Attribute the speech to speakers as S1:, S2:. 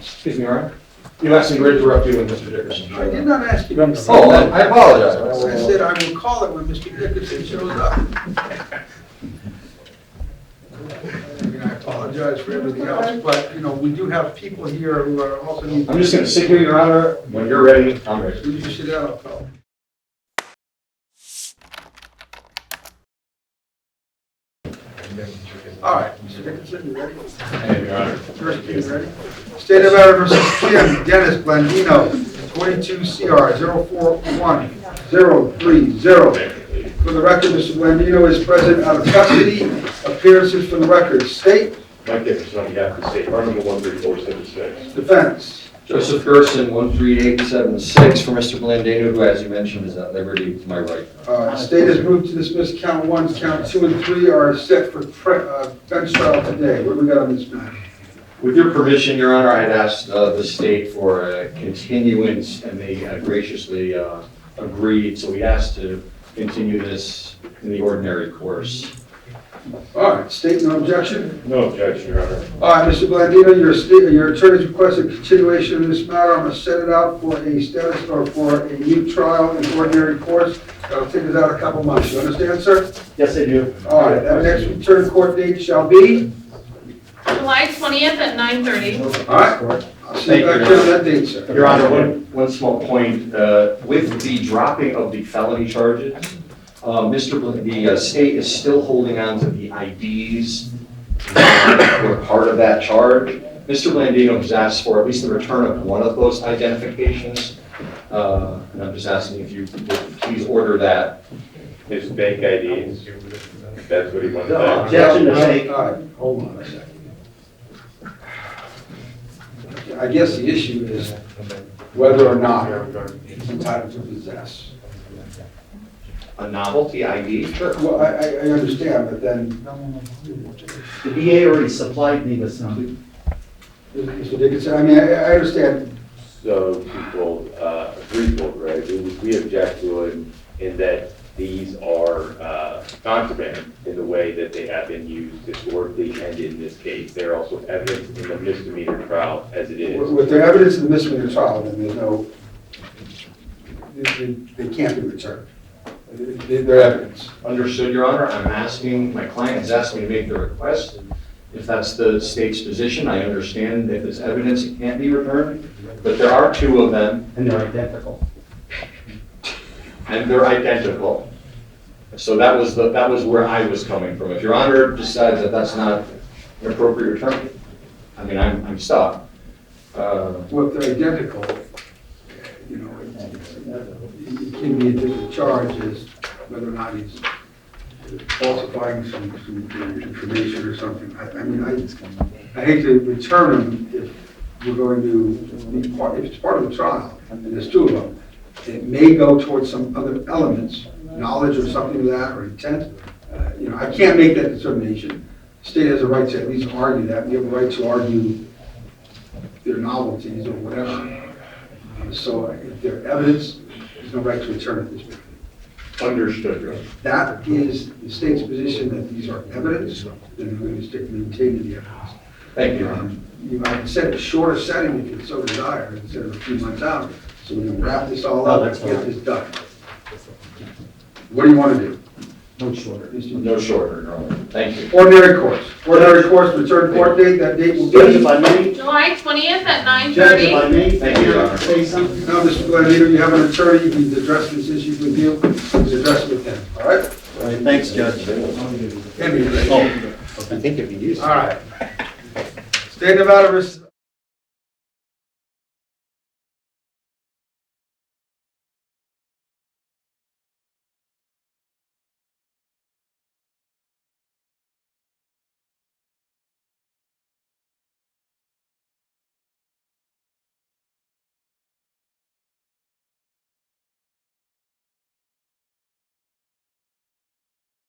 S1: Excuse me, Your Honor. You asked me to interrupt you when Mr. Dickerson
S2: I
S1: showed
S2: did
S1: up.
S2: not ask you.
S1: Oh, I apologize.
S2: I said I will call it when Mr. Dickerson shows up. I mean, I apologize for everything else, but, you know, we do have people here who are also need.
S1: I'm just going to sit here, Your Honor. When you're ready, I'm ready.
S2: Will you sit down, pal? All right, Mr. Dickerson, you ready?
S1: Thank you, Your Honor.
S2: First, you ready? State of Matter versus Kim Dennis Blandino, 22 CR 041030. For the record, Mr. Blandino is present out of custody. Appearances for the record. State.
S3: Mike Dickerson on behalf of the state, Honorable 13476.
S2: Defense.
S1: Joseph Gersten, 13876 for Mr. Blandino, who, as you mentioned, is at liberty to my right.
S2: State has moved to dismiss count 1, count 2, and 3 are set for bench trial today. What do we got on this matter?
S1: With your permission, Your Honor, I had asked the state for a continuance, and they graciously agreed. So we asked to continue this in the ordinary course.
S2: All right, state, no objection?
S3: No objection, Your Honor.
S2: All right, Mr. Blandino, your attorney's requested continuation of this matter. I'm going to set it out for a status or for a new trial in ordinary course. That'll take us out a couple months. You understand, sir?
S1: Yes, I do.
S2: All right, that next return court date shall be?
S4: July 20th at 9:30.
S2: All right, I'll see you back here on that date, sir.
S1: Your Honor, one small point. With the dropping of the felony charges, the state is still holding on to the IDs that were part of that charge. Mr. Blandino has asked for at least the return of one of those identifications. And I'm just asking if you would please order that.
S3: His bank IDs, that's what he wants
S1: No.
S3: back.
S1: Objection to take.
S2: All right, hold on a second. I guess the issue is whether or not he's entitled to possess.
S1: A novelty ID? Sure.
S2: Well, I understand, but then,
S5: The VA already supplied me with some.
S2: Mr. Dickinson, I mean, I understand.
S3: So, people, threefold, right? We object to it in that these are contraband in the way that they have been used historically and in this case. They're also evidence in the misdemeanor trial as it is.
S2: With the evidence in the misdemeanor trial, then there's no, they can't be returned. They're evidence.
S1: Understood, Your Honor. I'm asking, my client has asked me to make the request. If that's the state's position, I understand if there's evidence, it can't be returned. But there are two of them,
S5: And they're identical.
S1: and they're identical. So that was where I was coming from. If Your Honor decides that that's not an appropriate return, I mean, I'm stuck.
S2: Well, if they're identical, you know, it can be a different charge as whether or not he's falsifying some information or something. I mean, I hate to return them if we're going to be part, if it's part of the trial, and there's two of them. It may go towards some other elements, knowledge or something of that, or intent. You know, I can't make that determination. The state has a right to at least argue that. We have a right to argue their novelties or whatever. So if they're evidence, there's no right to return at this point.
S1: Understood, Your Honor.
S2: That is the state's position that these are evidence, then we're going to stick maintaining the evidence.
S1: Thank you.
S2: I can set a shorter setting if you so desire, instead of a few months out, so we can wrap this all up and get this done. What do you want to do?
S5: No shorter.
S1: No shorter, Your Honor. Thank you.
S2: Ordinary course. Ordinary course, return court date, that date will
S5: Judge, if
S2: be.
S5: I may,
S4: July 20th at
S5: Judge, if I
S4: 9:30.
S5: may,
S1: Thank you, Your Honor.
S5: say something.
S2: Now, Mr. Blandino, you have an attorney, you can address this issue with you, please address it with him, all right?
S5: All right, thanks, Judge.
S2: Henry,
S5: Oh, I think if you use.
S2: all right. State of Nevada versus